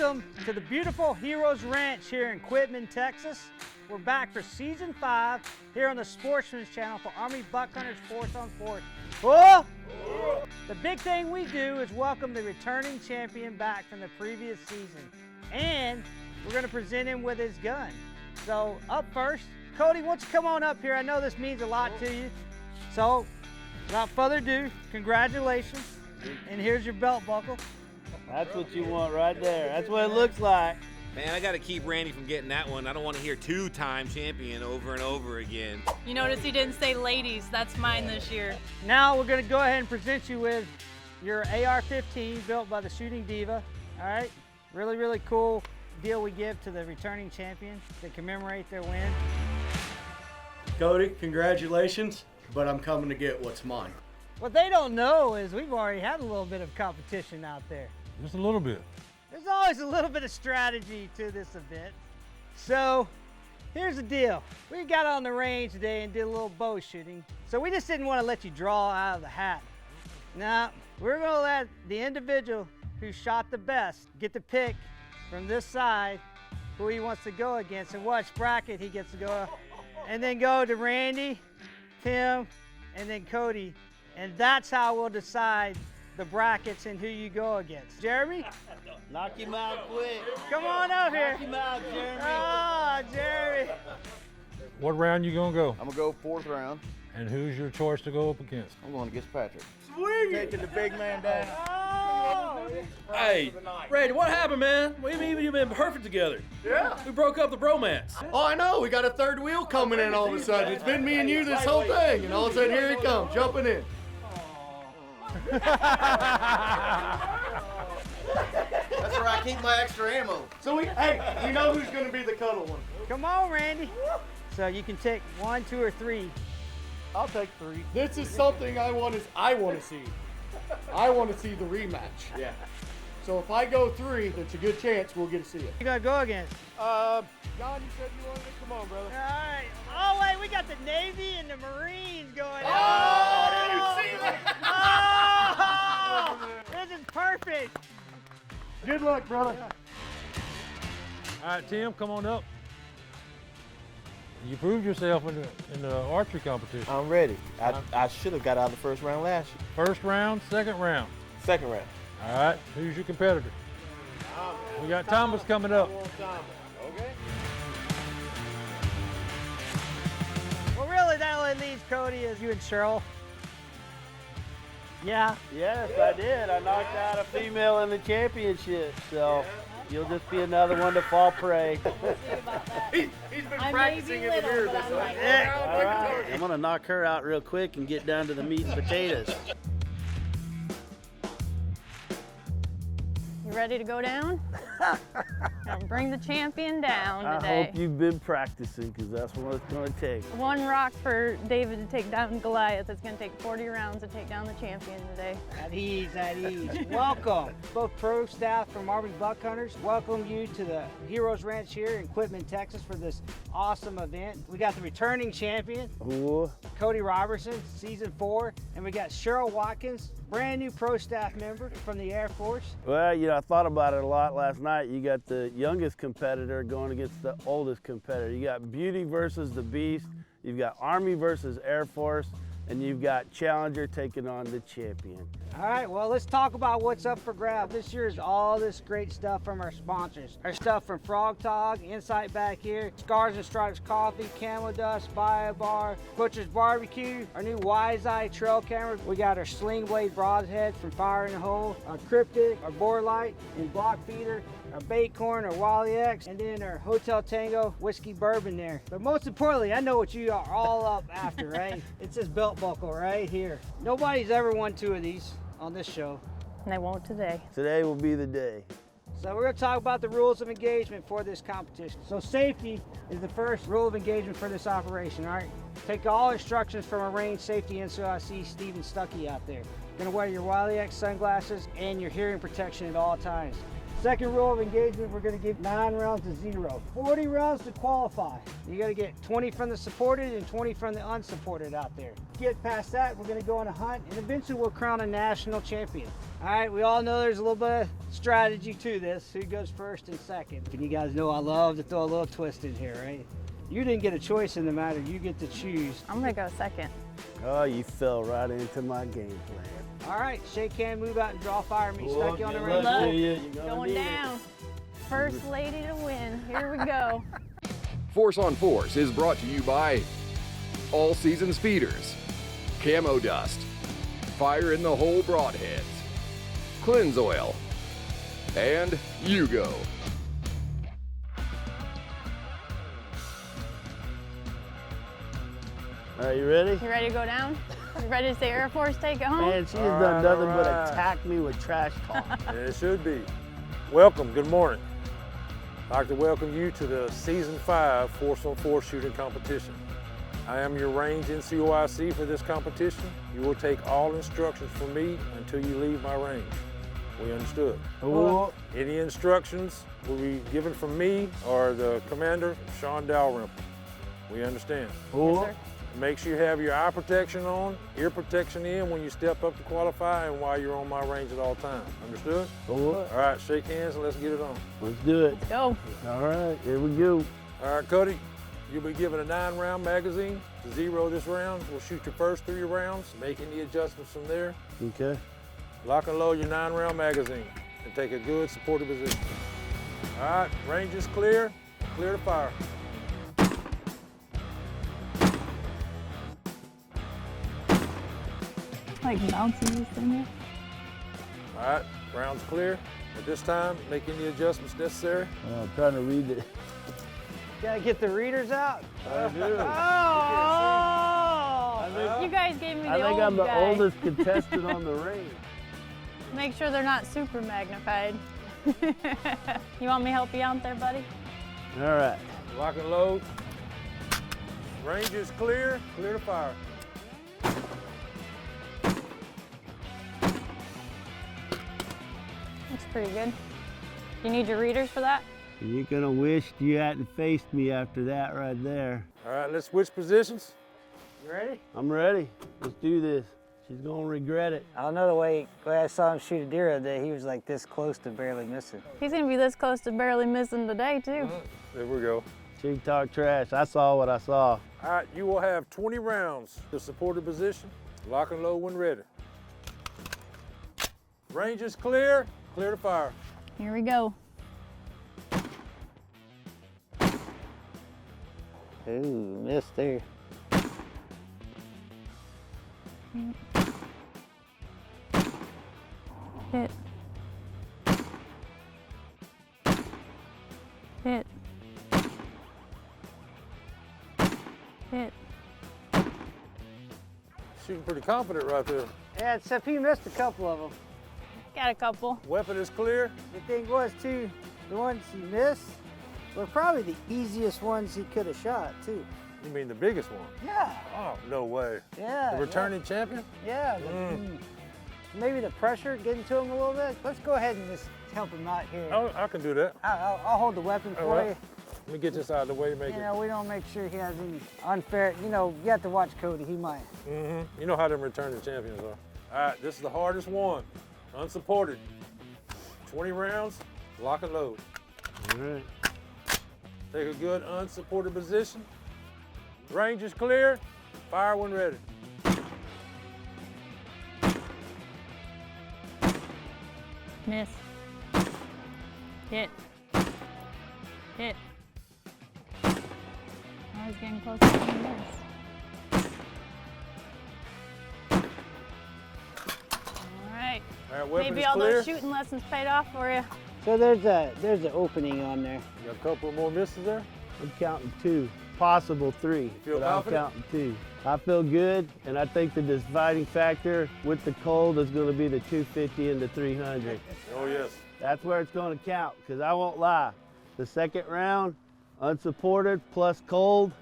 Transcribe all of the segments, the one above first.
Welcome to the beautiful Heroes Ranch here in Quitman, Texas. We're back for season 5 here on the Sportsman's channel for Army Buck Hunters Force on Force. Oh! The big thing we do is welcome the returning champion back from the previous season. And we're gonna present him with his gun. So up first, Cody, why don't you come on up here? I know this means a lot to you. So without further ado, congratulations. And here's your belt buckle. That's what you want right there. That's what it looks like. Man, I got to keep Randy from getting that one. I don't want to hear two-time champion over and over again. You notice he didn't say ladies. That's mine this year. Now we're going to go ahead and present you with your AR-15 built by the Shooting Diva. All right, really, really cool deal we give to the returning champion to commemorate their win. Cody, congratulations, but I'm coming to get what's mine. What they don't know is we've already had a little bit of competition out there. Just a little bit. There's always a little bit of strategy to this event. So here's the deal. We got on the range today and did a little bow shooting. So we just didn't want to let you draw out of the hat. Now, we're going to let the individual who shot the best get to pick from this side who he wants to go against and which bracket he gets to go. And then go to Randy, Tim, and then Cody. And that's how we'll decide the brackets and who you go against. Jeremy? Knock him out quick. Come on up here. Knock him out, Jeremy. Oh, Jeremy. What round you gonna go? I'm gonna go 4th round. And who's your choice to go up against? I'm going against Patrick. Taking the big man down. Oh. Hey, Randy, what happened, man? You've been perfect together. Yeah. We broke up the bromance. Oh, I know. We got a third wheel coming in all of a sudden. It's been me and you this whole thing, and all of a sudden here it comes, jumping in. That's where I keep my extra ammo. So we know who's going to be the cuddle one. Come on, Randy. So you can take 1, 2, or 3. I'll take 3. This is something I want to see. I want to see the rematch. Yeah. So if I go 3, there's a good chance we'll get to see it. You gonna go against? John, you said you wanted it. Come on, brother. All right. Oh wait, we got the Navy and the Marines going. Oh, did you see that? Oh, this is perfect. Good luck, brother. All right, Tim, come on up. You proved yourself in the archery competition. I'm ready. I should have got out of the first round last year. First round, second round. Second round. All right, who's your competitor? We got Thomas coming up. Okay. Well, really, that only leaves Cody is you and Cheryl. Yeah. Yes, I did. I knocked out a female in the championship, so you'll just be another one to fall prey. He's been practicing in the mirror this whole time. All right. I'm gonna knock her out real quick and get down to the meat and potatoes. You ready to go down? And bring the champion down today. I hope you've been practicing, because that's what it's gonna take. 1 rock for David to take down Goliath. It's gonna take 40 rounds to take down the champion today. At ease, at ease. Welcome. Both pro staff from Army Buck Hunters welcome you to the Heroes Ranch here in Quitman, Texas for this awesome event. We got the returning champion, Ooh. Cody Robertson, season 4, and we got Cheryl Watkins, brand new pro staff member from the Air Force. Well, you know, I thought about it a lot last night. You got the youngest competitor going against the oldest competitor. You got Beauty versus the Beast. You've got Army versus Air Force. And you've got Challenger taking on the champion. All right, well, let's talk about what's up for grabs. This year is all this great stuff from our sponsors. Our stuff from Frog Tog, Insight back here, Scars and Stripes Coffee, Camo Dust, Bio Bar, Butcher's Barbecue, our new Wise Eye trail camera. We got our Sling Blade broadhead from Fire in the Hole, our Cryptic, our Bore Light and Block Feeder, our Baitcorn, our Wally X, and then our Hotel Tango whiskey bourbon there. But most importantly, I know what you are all up after, right? It's this belt buckle right here. Nobody's ever won 2 of these on this show. And I won't today. Today will be the day. So we're going to talk about the rules of engagement for this competition. So safety is the first rule of engagement for this operation, all right? Take all instructions from a range safety insert. I see Steven Stuckey out there. You're going to wear your Wily X sunglasses and your hearing protection at all times. Second rule of engagement, we're going to give 9 rounds to 0. 40 rounds to qualify. You got to get 20 from the supported and 20 from the unsupported out there. Get past that, we're going to go on a hunt, and eventually we'll crown a national champion. All right, we all know there's a little bit of strategy to this. Who goes first and second? And you guys know I love to throw a little twist in here, right? You didn't get a choice in the matter. You get to choose. I'm gonna go second. Oh, you fell right into my game plan. All right, shake hand, move out, and draw fire. Me stuck you on the good range. luck to you. You're gonna Going need it. down. First lady to win. Here we go. Force on Force is brought to you by All Season Speeders, Camo Dust, Fire in the Hole Broadheads, Cleanse Oil, and Yugo. All right, you ready? You ready to go down? You ready to say Air Force take it home? Man, she's done nothing but attack me with trash talk. It should be. Welcome, good morning. I'd like to welcome you to the Season 5 Force on Force shooting competition. I am your range NCOIC for this competition. You will take all instructions from me until you leave my range. We understood? Ooh. Any instructions will be given from me or the commander, Sean Dalrymple. We understand. Ooh. Yes, sir. Make sure you have your eye protection on, ear protection in when you step up to qualify and while you're on my range at all times. Understood? Ooh. All right, shake hands and let's get it on. Let's do it. Let's go. All right, here we go. All right, Cody, you'll be given a 9-round magazine to 0 this round. We'll shoot your first 3 rounds, make any adjustments from there. Okay. Lock and load your 9-round magazine and take a good supportive position. All right, range is clear. Clear to fire. Like bouncing this thing here. All right, round's clear. At this time, make any adjustments necessary. I'm trying to read it. Gotta get the readers out. I do. Oh! You guys gave me the I think old I'm the guy. oldest contestant on the range. Make sure they're not super magnified. You want me to help you out there, buddy? All right. Lock and load. Range is clear. Clear to fire. Looks pretty good. You need your readers for that? You're gonna wish you hadn't faced me after that right there. All right, let's switch positions. You ready? I'm ready. Let's do this. She's gonna regret it. I don't know the way I saw him shoot a deer the other day, he was like this close to barely missing. He's gonna be this close to barely missing today, too. There we go. She talk trash. I saw what I saw. All right, you will have 20 rounds to support a position. Lock and load when ready. Range is clear. Clear to fire. Here we go. Ooh, missed there. Hit. Hit. Hit. Shooting pretty confident right there. Yeah, except he missed a couple of them. Got a couple. Weapon is clear. The thing was, too, the ones he missed were probably the easiest ones he could have shot, too. You mean the biggest one? Yeah, Oh, no way. yeah. The returning champion? Yeah. Maybe the pressure getting to him a little bit. Let's go ahead and just help him out here. Oh, I can do that. I'll hold the weapon for All right. you. Let me get this out of the way to make You it. know, we don't make sure he has any unfair, you know, you have to watch Cody, he might. You know how them returning champions are. All right, this is the hardest one. Unsupported. 20 rounds, lock and load. All right. Take a good unsupported position. Range is clear. Fire when ready. Miss. Hit. Hit. I was getting close to the miss. All right. All right, weapon Maybe is all clear. those shooting lessons paid off for you. So there's an opening on there. You got a couple more misses there. I'm counting 2, possible 3, Feel but I'm confident? counting 2. I feel good, and I think the dividing factor with the cold is going to be the 250 and the 300. Oh, yes. That's where it's going to count, because I won't lie. The second round, unsupported plus cold,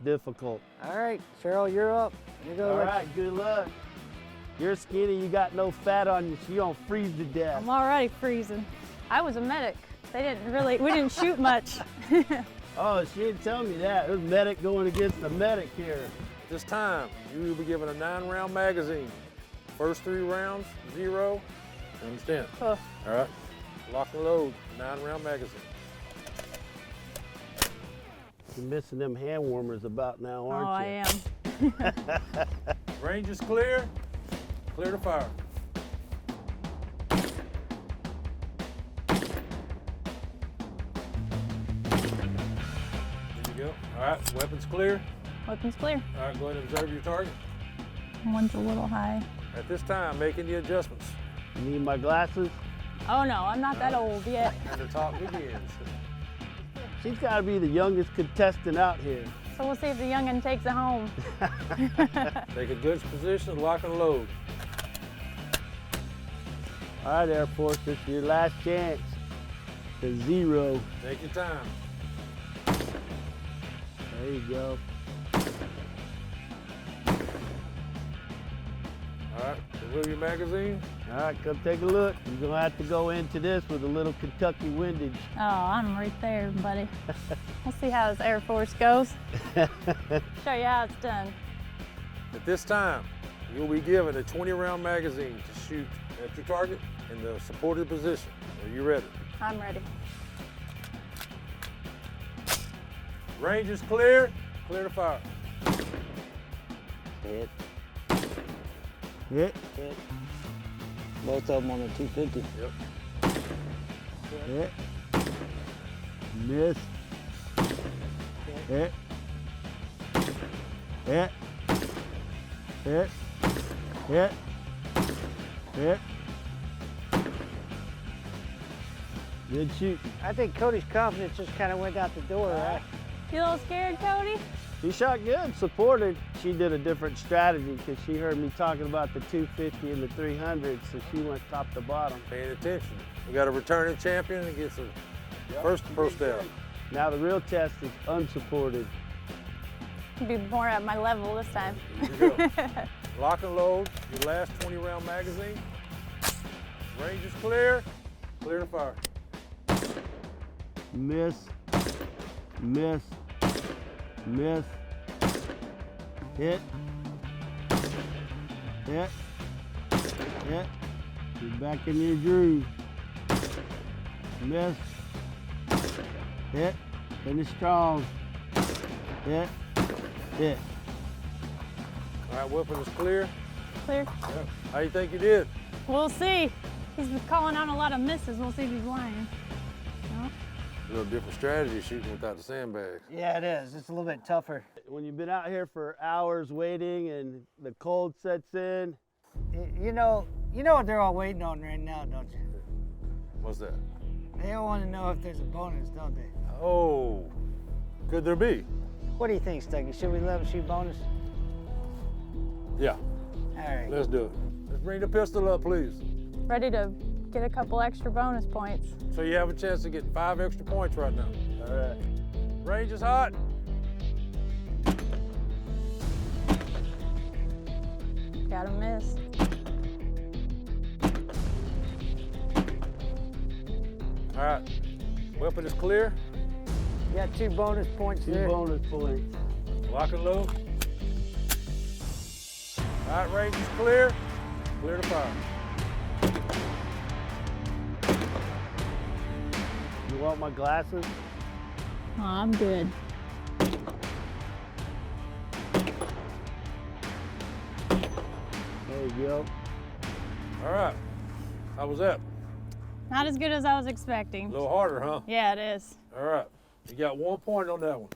difficult. All right, Cheryl, you're up. You're gonna All let right, good luck. You're skinny, you got no fat on you, so you don't freeze to death. I'm already freezing. I was a medic. We didn't shoot much. Oh, she didn't tell me that. It was medic going against the medic here. This time, you will be given a 9-round magazine. First 3 rounds, 0. You understand? Oh. All right. Lock and load, 9-round magazine. You're missing them hand warmers about now, aren't you? Oh, I am. Range is clear. Clear to fire. There you go. All right, weapons clear. Weapons clear. All right, go ahead and observe your target. One's a little high. At this time, making the adjustments. You need my glasses? Oh no, I'm not that old yet. And the talk begins. She's got to be the youngest contestant out here. So we'll see if the youngin' takes it home. Take a good position, lock and load. All right, Air Force, this is your last chance to 0. Take your time. There you go. All right, remove your magazine. All right, come take a look. You're gonna have to go into this with a little Kentucky windage. Oh, I'm right there, buddy. We'll see how this Air Force goes. Show you how it's done. At this time, you'll be given a 20-round magazine to shoot at your target in the supported position. Are you ready? I'm ready. Range is clear. Clear to fire. Hit. Hit. Hit. Both of them on the 250. Yep. Hit. Miss. Hit. Hit. Hit. Hit. Hit. Good shooting. I think Cody's confidence just kind of went out the door, right? You a little scared, Cody? She shot good, supported. She did a different strategy because she heard me talking about the 250 and the 300, so she went top to bottom. Paying attention. We got a returning champion that gets a first down. Now the real test is unsupported. Be more at my level this time. Here you go. Lock and load, your last 20-round magazine. Range is clear. Clear to fire. Miss, miss, miss, hit, hit, hit. You're back in your groove. Miss, hit, finish strong. Hit, hit. All right, weapon is clear. Clear. Yep. How you think you did? We'll see. He's been calling out a lot of misses. We'll see if he's lying. No. A little different strategy shooting without the sandbags. Yeah, it is. It's a little bit tougher. When you've been out here for hours waiting and the cold sets in. You know what they're all waiting on right now, don't you? What's that? They all want to know if there's a bonus, don't they? Oh, could there be? What do you think, Stucky? Should we let them shoot bonus? Yeah, All right. let's do it. Let's bring the pistol up, please. Ready to get a couple extra bonus points. So you have a chance to get 5 extra points right now. All right. Range is hot. Gotta miss. All right, weapon is clear. You got 2 bonus points 2 there. bonus points. Lock and load. All right, range is clear. Clear to fire. You want my glasses? Oh, I'm good. There you go. All right, how was that? Not as good as I was A expecting. little harder, huh? Yeah, it is. All right, you got 1 point on that one.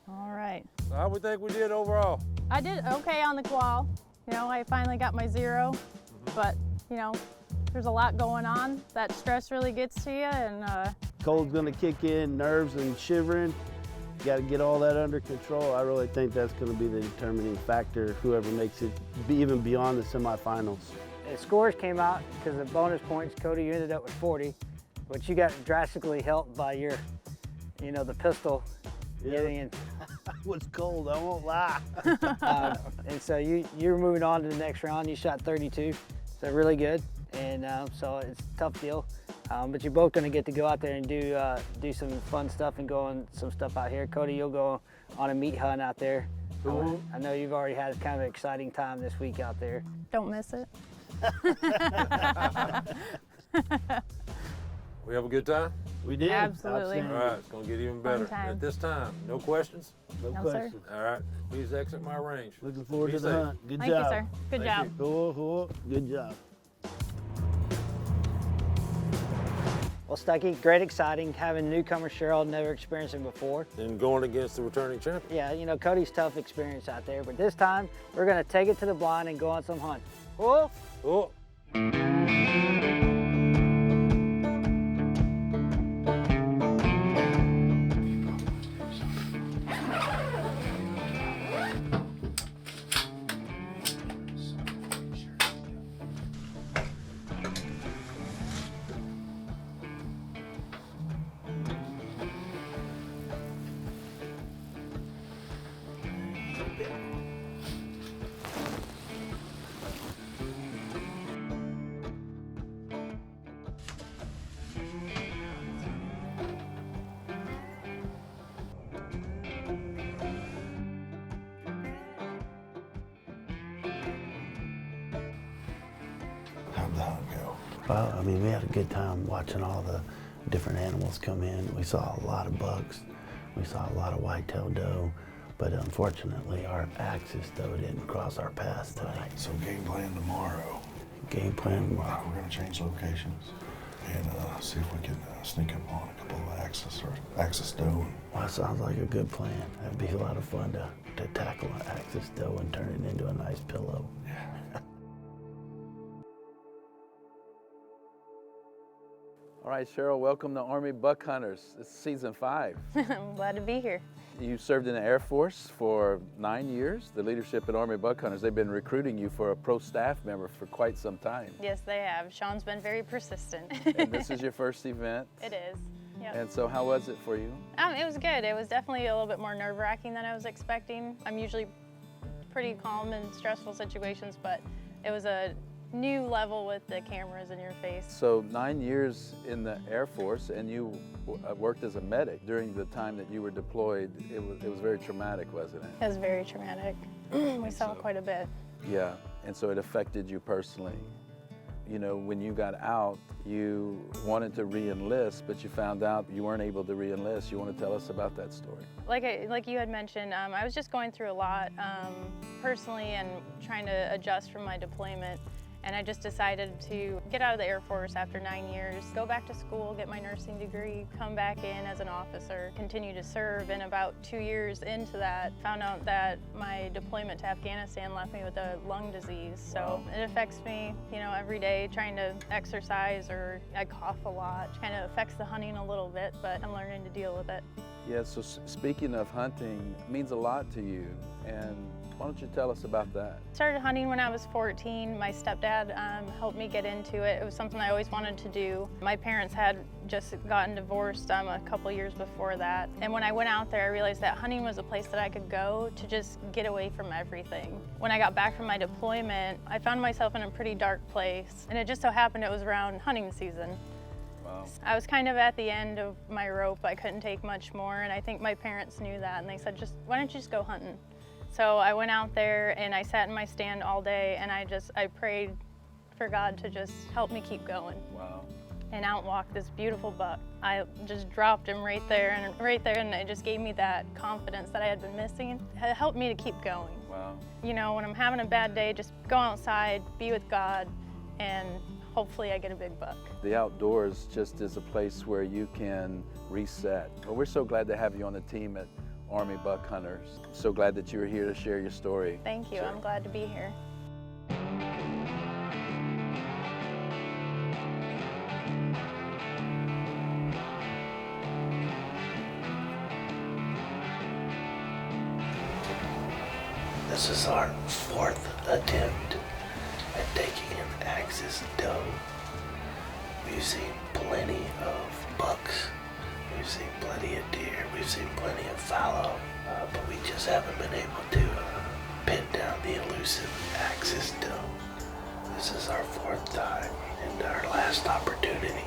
All right. So how we think we did overall? I did okay on the qual. You know, I finally got my 0, but you know, there's a lot going on. That stress really gets to you, and Cold's gonna kick in, nerves and shivering. You gotta get all that under control. I really think that's gonna be the determining factor, whoever makes it even beyond the semifinals. The scores came out because of bonus points. Cody, you ended up with 40, but you got drastically helped by your, the pistol getting in. It was cold, I won't lie. And so you're moving on to the next round. You shot 32, so really good. And so it's a tough deal. But you're both going to get to go out there and do some fun stuff and go on some stuff out here. Cody, you'll go on a meat hunt out there. I know you've already had kind of an exciting time this week out there. Don't miss it. We have a good time? We did. Absolutely. All right, it's going to get even better. time. At this time, no questions? No, sir. questions. All right, please exit my range. Looking forward Be to the safe. hunt. Good Thank job. you, sir. Good job. Cool. Good job. Well, Stuckey, great exciting having newcomer Cheryl, never experienced it before. And going against the returning champion. Yeah, you know, Cody's tough experience out there, but this time we're going to take it to the blind and go on some hunt. Cool? Oh. How'd the hunt go? Well, I mean, we had a good time watching all the different animals come in. We saw a lot of bucks. We saw a lot of white-tailed doe, but unfortunately, our axis doe didn't cross our paths tonight. So game plan tomorrow. Game plan I tomorrow. think we're gonna change locations and see if we can sneak up on a couple of axis doe. Well, that sounds like a good plan. That'd be a lot of fun to tackle an axis doe and turn it into a nice pillow. All right, Cheryl, welcome to Army Buck Hunters. It's season 5. I'm glad to be here. You served in the Air Force for 9 years. The leadership at Army Buck Hunters, they've been recruiting you for a pro staff member for quite some time. Yes, they have. Sean's been very persistent. And this is your first event. It is. Yep. And so how was it for you? It was good. It was definitely a little bit more nerve-wracking than I was expecting. I'm usually pretty calm in stressful situations, but it was a new level with the cameras in your face. So 9 years in the Air Force, and you worked as a medic during the time that you were deployed. It was very traumatic, wasn't it? It was very traumatic. We saw quite a bit. Yeah, and so it affected you personally. You know, when you got out, you wanted to re-enlist, but you found out you weren't able to re-enlist. You want to tell us about that story? Like you had mentioned, I was just going through a lot personally and trying to adjust from my deployment. And I just decided to get out of the Air Force after 9 years, go back to school, get my nursing degree, come back in as an officer, continue to serve. And about 2 years into that, found out that my deployment to Afghanistan left me with a lung disease. So it affects me, you know, every day trying to exercise, or I cough a lot. Kind of affects the hunting a little bit, but I'm learning to deal with it. Yeah, so speaking of hunting, it means a lot to you. And why don't you tell us about that? Started hunting when I was 14. My stepdad helped me get into it. It was something I always wanted to do. My parents had just gotten divorced a couple years before that. And when I went out there, I realized that hunting was a place that I could go to just get away from everything. When I got back from my deployment, I found myself in a pretty dark place. And it just so happened it was around hunting season. Wow. I was kind of at the end of my rope. I couldn't take much more. And I think my parents knew that. And they said, why don't you just go hunting? So I went out there and I sat in my stand all day, and I prayed for God to just help me keep going. Wow. And out walked this beautiful buck. I just dropped him right there, and it just gave me that confidence that I had been missing. It helped me to keep going. Wow. You know, when I'm having a bad day, just go outside, be with God, and hopefully I get a big buck. The outdoors just is a place where you can reset. Well, we're so glad to have you on the team at Army Buck Hunters. So glad that you were here to share your story. Thank you. I'm glad to be here. This is our 4th attempt at taking an axis doe. We've seen plenty of bucks. We've seen plenty of deer, we've seen plenty of fallow, but we just haven't been able to pin down the elusive axis doe. This is our 4th time and our last opportunity.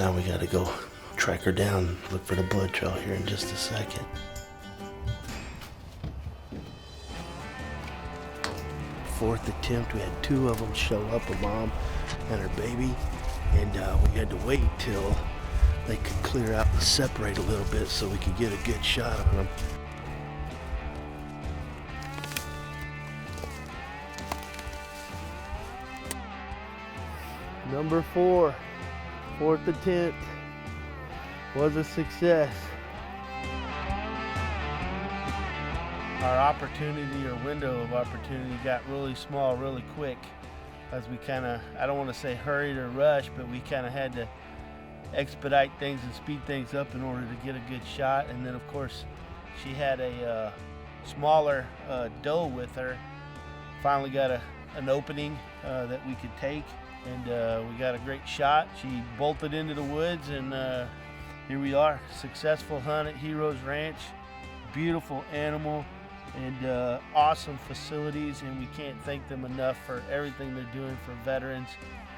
Now we gotta go track her down, look for the blood trail here in just a second. Fourth attempt, we had 2 of them show up, a mom and her baby, and we had to wait till they could clear out and separate a little bit so we could get a good shot on them. Number 4, 4th attempt, was a success. Our opportunity or window of opportunity got really small really quick as we kind of, I don't want to say hurried or rushed, but we kind of had to expedite things and speed things up in order to get a good shot. And then of course she had a smaller doe with her. Finally got an opening that we could take, and we got a great shot. She bolted into the woods, and here we are, successful hunt at Heroes Ranch. Beautiful animal and awesome facilities, and we can't thank them enough for everything they're doing for veterans.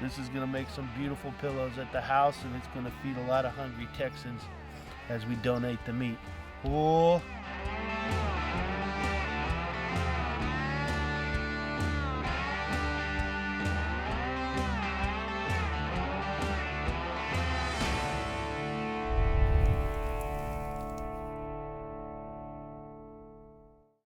This is going to make some beautiful pillows at the house, and it's going to feed a lot of hungry Texans as we donate the meat. Oh.